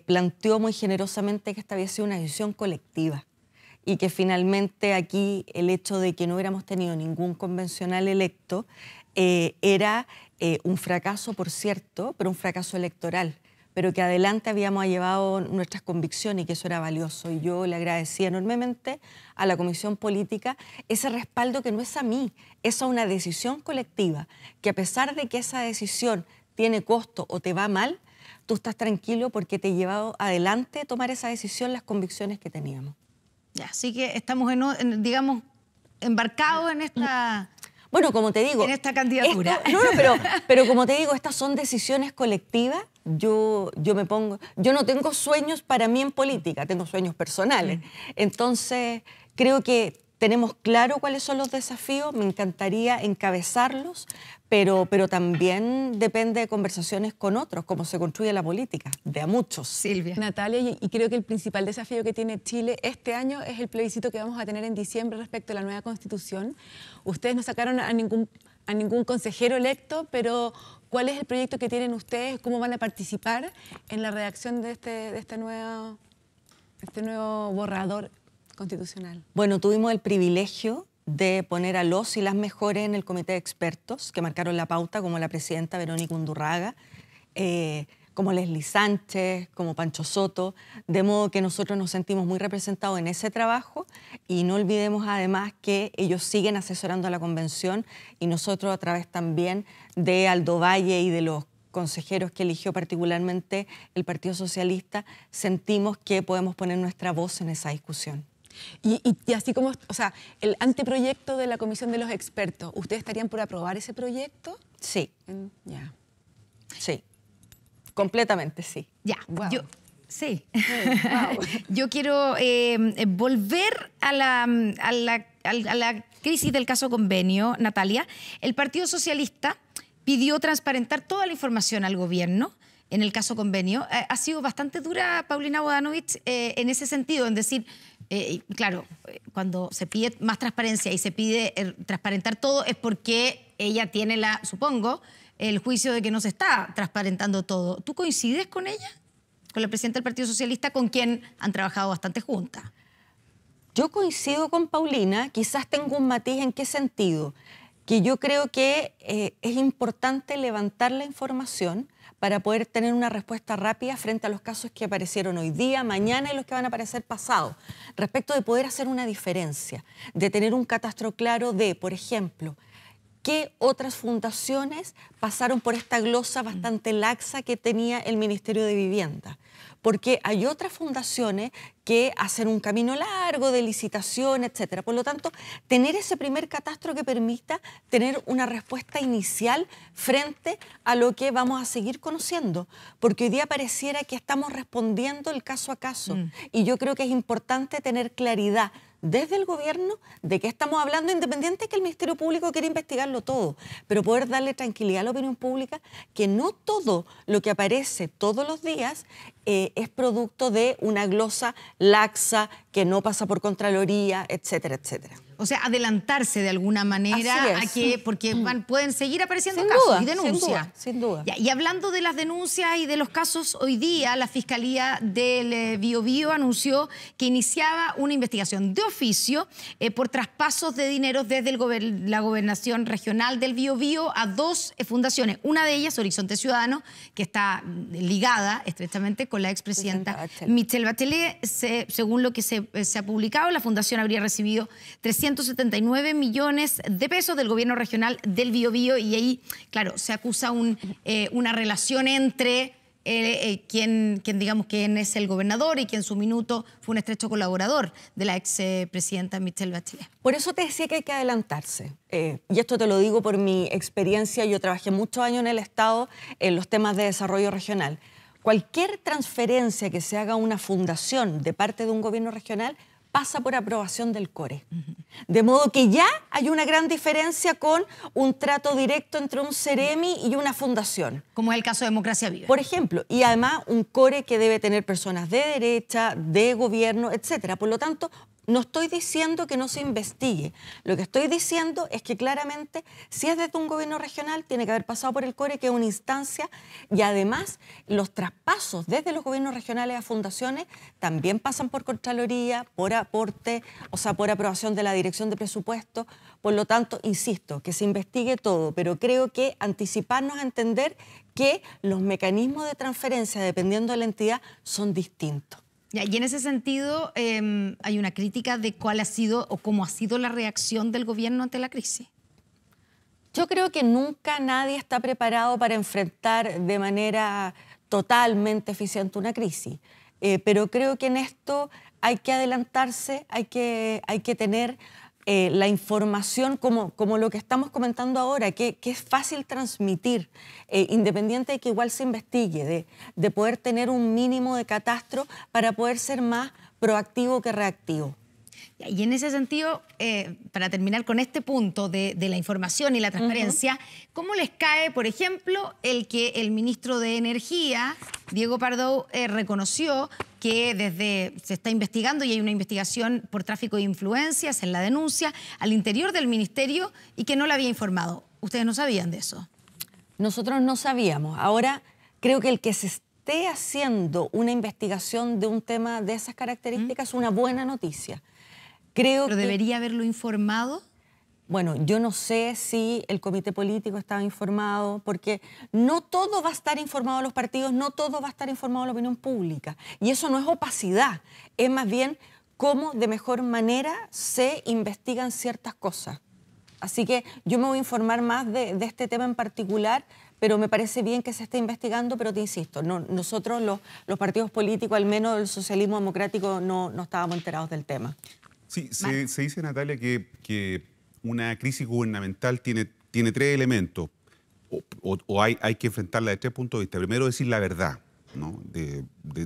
planteó muy generosamente que esta había sido una decisión colectiva y que finalmente aquí el hecho de que no hubiéramos tenido ningún convencional electo era un fracaso, por cierto, pero un fracaso electoral, pero que adelante habíamos llevado nuestras convicciones y que eso era valioso. Y yo le agradecí enormemente a la Comisión Política ese respaldo que no es a mí, es a una decisión colectiva, que a pesar de que esa decisión tiene costo o te va mal, tú estás tranquilo porque te he llevado adelante tomar esa decisión, las convicciones que teníamos. Ya, así que estamos, digamos, embarcados en esta... Bueno, como te digo... En esta candidatura. Pero como te digo, estas son decisiones colectivas. Yo no tengo sueños para mí en política, tengo sueños personales. Entonces, creo que tenemos claro cuáles son los desafíos, me encantaría encabezarlos, pero también depende de conversaciones con otros, cómo se construye la política, de a muchos. Silvia. Natalia, y creo que el principal desafío que tiene Chile este año es el plebiscito que vamos a tener en diciembre respecto a la nueva Constitución. Ustedes no sacaron a ningún consejero electo, pero ¿cuál es el proyecto que tienen ustedes? ¿Cómo van a participar en la redacción de este nuevo borrador constitucional? Bueno, tuvimos el privilegio de poner a los y las mejores en el comité de expertos que marcaron la pauta, como la presidenta Verónica Undurraga, como Leslie Sánchez, como Pancho Soto, de modo que nosotros nos sentimos muy representados en ese trabajo y no olvidemos además que ellos siguen asesorando a la convención y nosotros a través también de Aldo Valle y de los consejeros que eligió particularmente el Partido Socialista, sentimos que podemos poner nuestra voz en esa discusión. Y así como, o sea, el anteproyecto de la Comisión de los Expertos, ¿ustedes estarían por aprobar ese proyecto? Sí. Ya. Sí. Completamente, sí. Ya. Wow. Sí. Wow. Yo quiero volver a la crisis del caso convenio, Natalia. El Partido Socialista pidió transparentar toda la información al gobierno en el caso convenio. Ha sido bastante dura Paulina Bodanovich en ese sentido, en decir, claro, cuando se pide más transparencia y se pide transparentar todo es porque ella tiene supongo, el juicio de que no se está transparentando todo. ¿Tú coincides con ella? Con la presidenta del Partido Socialista, con quien han trabajado bastante juntas. Yo coincido con Paulina, quizás tengo un matiz. ¿En qué sentido? Que yo creo que es importante levantar la información para poder tener una respuesta rápida frente a los casos que aparecieron hoy día, mañana y los que van a aparecer pasado, respecto de poder hacer una diferencia, de tener un catastro claro de, por ejemplo, qué otras fundaciones pasaron por esta glosa bastante laxa que tenía el Ministerio de Vivienda. Porque hay otras fundaciones que hacen un camino largo de licitación, etcétera. Por lo tanto, tener ese primer catastro que permita tener una respuesta inicial frente a lo que vamos a seguir conociendo. Porque hoy día pareciera que estamos respondiendo el caso a caso. Y yo creo que es importante tener claridad desde el gobierno de qué estamos hablando, independiente de que el Ministerio Público quiera investigarlo todo, pero poder darle tranquilidad a la opinión pública que no todo lo que aparece todos los días es producto de una glosa laxa que no pasa por Contraloría, etcétera, etcétera. O sea, adelantarse de alguna manera porque pueden seguir apareciendo sin casos duda, y denuncias. Sin duda. Ya, y hablando de las denuncias y de los casos, hoy día la Fiscalía del Biobío anunció que iniciaba una investigación de oficio por traspasos de dinero desde la gobernación regional del Biobío a dos fundaciones. Una de ellas, Horizonte Ciudadano, que está ligada estrechamente con la expresidenta Michelle Bachelet. Según lo que se ha publicado, la fundación habría recibido 379 millones de pesos del gobierno regional del Biobío, y ahí, claro, se acusa una relación entre quien es el gobernador y quien en su minuto fue un estrecho colaborador de la expresidenta Michelle Bachelet. Por eso te decía que hay que adelantarse. Y esto te lo digo por mi experiencia. Yo trabajé muchos años en el Estado en los temas de desarrollo regional. Cualquier transferencia que se haga a una fundación de parte de un gobierno regional pasa por aprobación del CORE. De modo que ya hay una gran diferencia con un trato directo entre un Ceremi y una fundación. Como es el caso de Democracia Viva. Por ejemplo, y además un CORE que debe tener personas de derecha, de gobierno, etcétera. Por lo tanto, no estoy diciendo que no se investigue. Lo que estoy diciendo es que claramente, si es desde un gobierno regional, tiene que haber pasado por el CORE, que es una instancia, y además los traspasos desde los gobiernos regionales a fundaciones también pasan por Contraloría, por aporte, o sea, por aprobación de la Dirección de Presupuesto. Por lo tanto, insisto, que se investigue todo, pero creo que anticiparnos a entender que los mecanismos de transferencia, dependiendo de la entidad, son distintos. Y en ese sentido, hay una crítica de cuál ha sido o cómo ha sido la reacción del gobierno ante la crisis. Yo creo que nunca nadie está preparado para enfrentar de manera totalmente eficiente una crisis. Pero creo que en esto hay que adelantarse, hay que tener la información como lo que estamos comentando ahora, que es fácil transmitir, independiente de que igual se investigue, de poder tener un mínimo de catastro para poder ser más proactivo que reactivo. Y en ese sentido, para terminar con este punto de la información y la transparencia, ¿cómo les cae, por ejemplo, el que el ministro de Energía, Diego Pardo, reconoció que se está investigando y hay una investigación por tráfico de influencias en la denuncia al interior del ministerio y que no la había informado? ¿Ustedes no sabían de eso? Nosotros no sabíamos. Ahora, creo que el que se esté haciendo una investigación de un tema de esas características es una buena noticia. ¿Pero debería haberlo informado? Bueno, yo no sé si el comité político estaba informado, porque no todo va a estar informado a los partidos, no todo va a estar informado a la opinión pública. Y eso no es opacidad, es más bien cómo de mejor manera se investigan ciertas cosas. Así que yo me voy a informar más de este tema en particular, pero me parece bien que se esté investigando, pero te insisto, nosotros los partidos políticos, al menos el socialismo democrático, no estábamos enterados del tema. Sí, se dice, Natalia, que una crisis gubernamental tiene tres elementos, o hay que enfrentarla de tres puntos de vista. Primero, decir la verdad, ¿no? de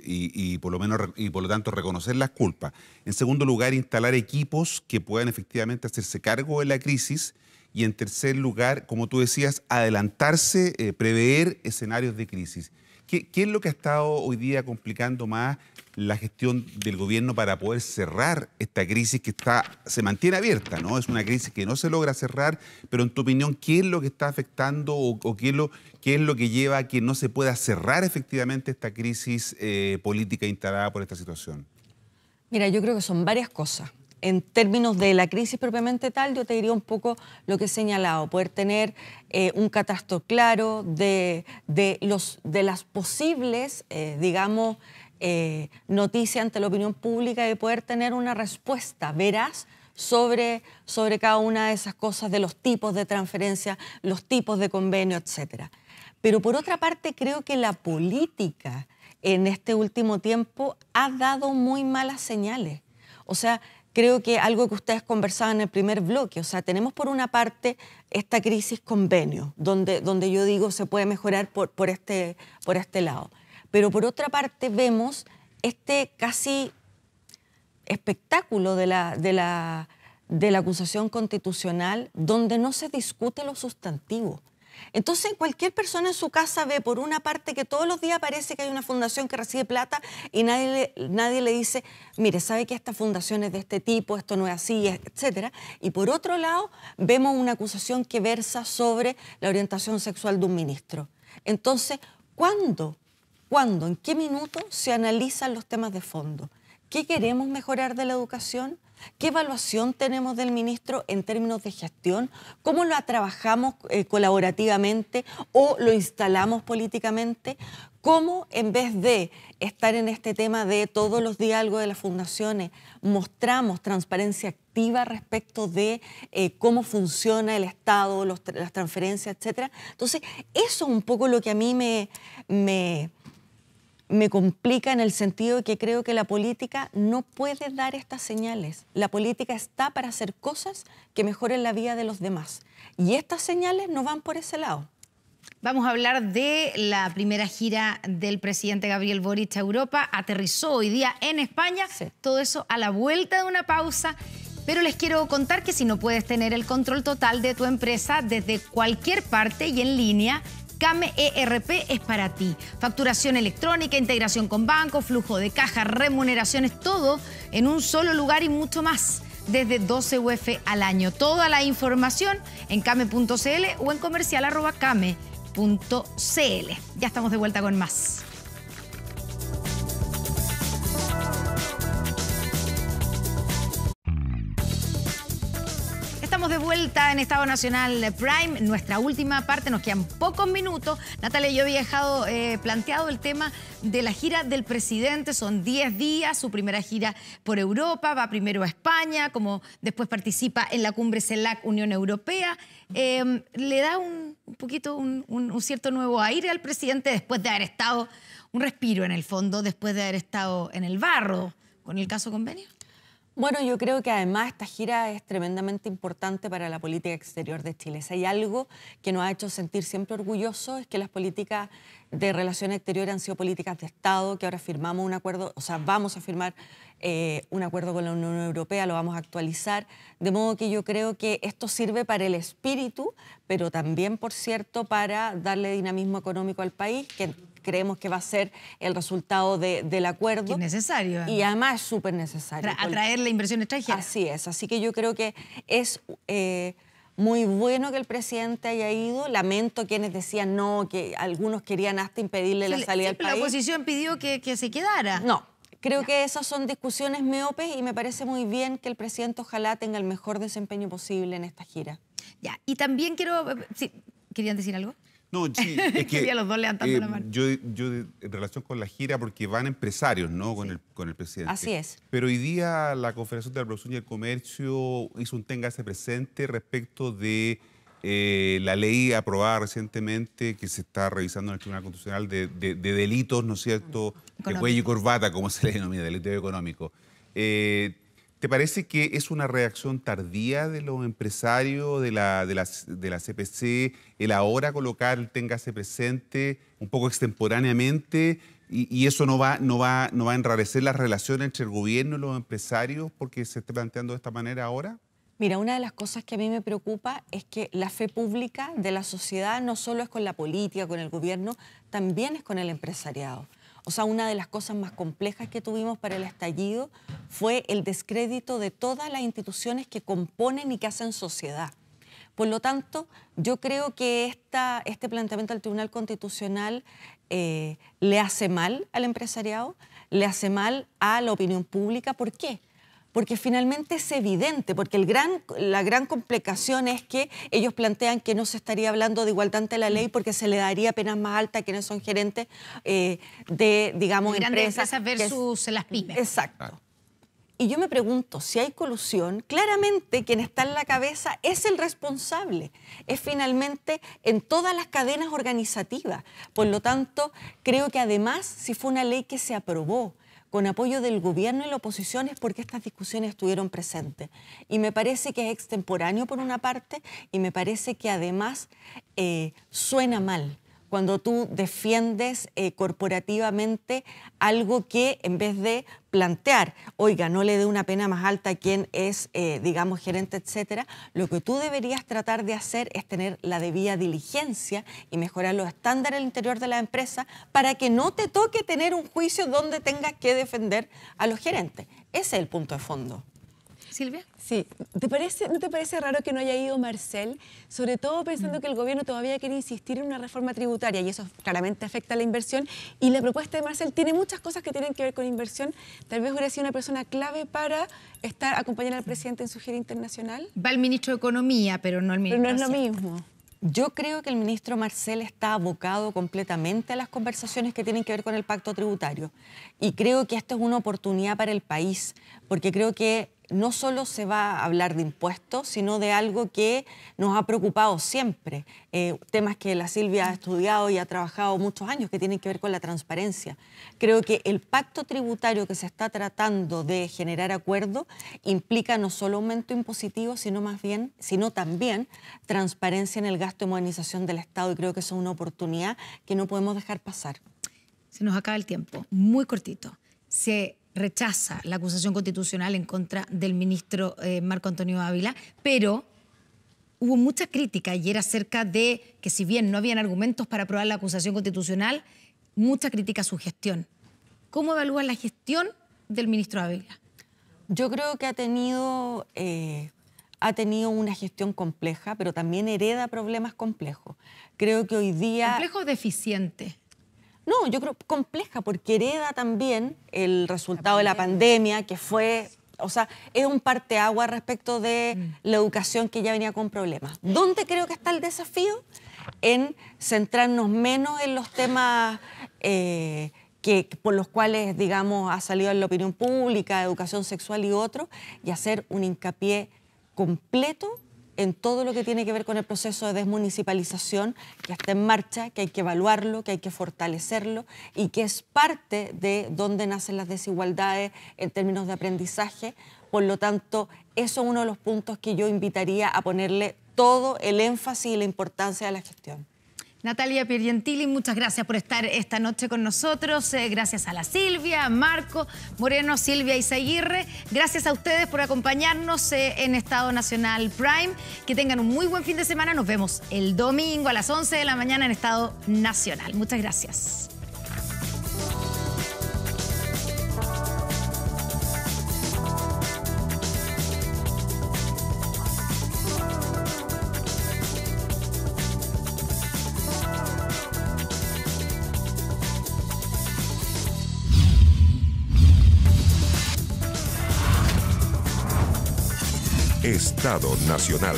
y por lo tanto reconocer las culpas. En segundo lugar, instalar equipos que puedan efectivamente hacerse cargo de la crisis. Y en tercer lugar, como tú decías, adelantarse, prever escenarios de crisis. ¿Qué es lo que ha estado hoy día complicando más la gestión del gobierno para poder cerrar esta crisis que se mantiene abierta, ¿no? Es una crisis que no se logra cerrar, pero en tu opinión, ¿qué es lo que está afectando o qué es lo que lleva a que no se pueda cerrar efectivamente esta crisis política instalada por esta situación? Mira, yo creo que son varias cosas. En términos de la crisis propiamente tal, yo te diría un poco lo que he señalado, poder tener un catastro claro de las posibles, digamos, noticias ante la opinión pública y poder tener una respuesta veraz sobre cada una de esas cosas, de los tipos de transferencia, los tipos de convenio, etcétera. Pero por otra parte, creo que la política en este último tiempo ha dado muy malas señales. O sea, creo que algo que ustedes conversaban en el primer bloque, o sea, tenemos por una parte esta crisis convenio, donde yo digo se puede mejorar por este lado. Pero por otra parte vemos este casi espectáculo de la acusación constitucional donde no se discute lo sustantivo. Entonces, cualquier persona en su casa ve por una parte que todos los días parece que hay una fundación que recibe plata y nadie le dice, mire, sabe que esta fundación es de este tipo, esto no es así, etcétera. Y por otro lado, vemos una acusación que versa sobre la orientación sexual de un ministro. Entonces, ¿cuándo, en qué minuto se analizan los temas de fondo? ¿Qué queremos mejorar de la educación? ¿Qué evaluación tenemos del ministro en términos de gestión? ¿Cómo lo trabajamos colaborativamente o lo instalamos políticamente? ¿Cómo en vez de estar en este tema de todos los diálogos de las fundaciones mostramos transparencia activa respecto de cómo funciona el Estado, las transferencias, etcétera? Entonces, eso es un poco lo que a mí me complica en el sentido de que creo que la política no puede dar estas señales. La política está para hacer cosas que mejoren la vida de los demás. Y estas señales no van por ese lado. Vamos a hablar de la primera gira del presidente Gabriel Boric a Europa. Aterrizó hoy día en España. Sí. Todo eso a la vuelta de una pausa. Pero les quiero contar que si no puedes tener el control total de tu empresa desde cualquier parte y en línea, Kame ERP es para ti. Facturación electrónica, integración con banco, flujo de caja, remuneraciones, todo en un solo lugar y mucho más. Desde 12 UF al año. Toda la información en kame.cl o en comercial@kame.cl. Ya estamos de vuelta con más. Estamos de vuelta en Estado Nacional Prime, nuestra última parte, nos quedan pocos minutos. Natalia, yo había dejado planteado el tema de la gira del presidente, son 10 días, su primera gira por Europa, va primero a España, como después participa en la cumbre CELAC Unión Europea. Le da un poquito un cierto nuevo aire al presidente después de haber estado, un respiro en el fondo, después de haber estado en el barro con el caso convenio. Bueno, yo creo que además esta gira es tremendamente importante para la política exterior de Chile. Si hay algo que nos ha hecho sentir siempre orgullosos es que las políticas de relaciones exteriores han sido políticas de Estado, que ahora firmamos un acuerdo, o sea, vamos a firmar un acuerdo con la Unión Europea, lo vamos a actualizar, de modo que yo creo que esto sirve para el espíritu, pero también, por cierto, para darle dinamismo económico al país, que creemos que va a ser el resultado del acuerdo. Que es necesario. Y además es súper necesario. Atraer la inversión extranjera. Así es. Así que yo creo que es muy bueno que el presidente haya ido. Lamento quienes decían no, que algunos querían hasta impedirle la salida del país. La oposición pidió que se quedara. No. Creo que esas son discusiones miopes y me parece muy bien que el presidente ojalá tenga el mejor desempeño posible en esta gira. Ya, y también quiero... Sí, ¿querían decir algo? No, sí, es que los dos levantando la mano. Yo en relación con la gira, porque van empresarios, ¿no? Sí. Con el presidente. Así es. Pero hoy día la Confederación de la Producción y el Comercio hizo un téngase presente respecto de la ley aprobada recientemente que se está revisando en el Tribunal Constitucional de delitos, ¿no es cierto?, de cuello y corbata, como se le denomina, delito económico. ¿Te parece que es una reacción tardía de los empresarios de la CPC el ahora colocar el téngase presente un poco extemporáneamente y eso no va a enrarecer las relaciones entre el gobierno y los empresarios porque se esté planteando de esta manera ahora. Mira, una de las cosas que a mí me preocupa es que la fe pública de la sociedad no solo es con la política, con el gobierno, también es con el empresariado. O sea, una de las cosas más complejas que tuvimos para el estallido fue el descrédito de todas las instituciones que componen y que hacen sociedad. Por lo tanto, yo creo que este planteamiento del Tribunal Constitucional le hace mal al empresariado, le hace mal a la opinión pública. ¿Por qué? Porque finalmente es evidente, porque la gran complicación es que ellos plantean que no se estaría hablando de igualdad ante la ley porque se le daría penas más altas a quienes son gerentes de, digamos, empresas versus las pymes. Exacto. Y yo me pregunto, si hay colusión, claramente quien está en la cabeza es el responsable, es finalmente en todas las cadenas organizativas. Por lo tanto, creo que además, si fue una ley que se aprobó con apoyo del gobierno y la oposición, es porque estas discusiones estuvieron presentes. Y me parece que es extemporáneo por una parte, y me parece que además suena mal cuando tú defiendes corporativamente algo que en vez de plantear, oiga, no le dé una pena más alta a quien es, digamos, gerente, etcétera, lo que tú deberías tratar de hacer es tener la debida diligencia y mejorar los estándares al interior de la empresa para que no te toque tener un juicio donde tengas que defender a los gerentes. Ese es el punto de fondo. Silvia. Sí, ¿no te parece raro que no haya ido Marcel? Sobre todo pensando que el gobierno todavía quiere insistir en una reforma tributaria y eso claramente afecta a la inversión. Y la propuesta de Marcel tiene muchas cosas que tienen que ver con inversión. Tal vez hubiera sido una persona clave para acompañar al presidente en su gira internacional. Va el ministro de Economía, pero no el ministro. Pero no es lo mismo. Yo creo que el ministro Marcel está abocado completamente a las conversaciones que tienen que ver con el pacto tributario. Y creo que esta es una oportunidad para el país, porque creo que no solo se va a hablar de impuestos, sino de algo que nos ha preocupado siempre. Temas que la Silvia ha estudiado y ha trabajado muchos años, que tienen que ver con la transparencia. Creo que el pacto tributario que se está tratando de generar acuerdo implica no solo aumento impositivo, sino también transparencia en el gasto de modernización del Estado. Y creo que eso es una oportunidad que no podemos dejar pasar. Se nos acaba el tiempo, muy cortito. Se rechaza la acusación constitucional en contra del ministro Marco Antonio Ávila, pero hubo mucha crítica y era acerca de que si bien no habían argumentos para aprobar la acusación constitucional, mucha crítica a su gestión. ¿Cómo evalúa la gestión del ministro Ávila? Yo creo que ha tenido una gestión compleja, pero también hereda problemas complejos. Creo que hoy día... ¿Complejo o deficiente? No, yo creo compleja, porque hereda también el resultado de la pandemia, que fue, o sea, es un parteaguas respecto de la educación que ya venía con problemas. ¿Dónde creo que está el desafío? En centrarnos menos en los temas por los cuales, digamos, ha salido en la opinión pública, educación sexual y otros, y hacer un hincapié completo en todo lo que tiene que ver con el proceso de desmunicipalización que está en marcha, que hay que evaluarlo, que hay que fortalecerlo y que es parte de dónde nacen las desigualdades en términos de aprendizaje. Por lo tanto, eso es uno de los puntos que yo invitaría a ponerle todo el énfasis y la importancia de la gestión. Natalia Piergentili, muchas gracias por estar esta noche con nosotros. Gracias a la Silvia, a Marco Moreno, Silvia Izaguirre. Gracias a ustedes por acompañarnos en Estado Nacional Prime. Que tengan un muy buen fin de semana. Nos vemos el domingo a las 11 de la mañana en Estado Nacional. Muchas gracias. Estado Nacional.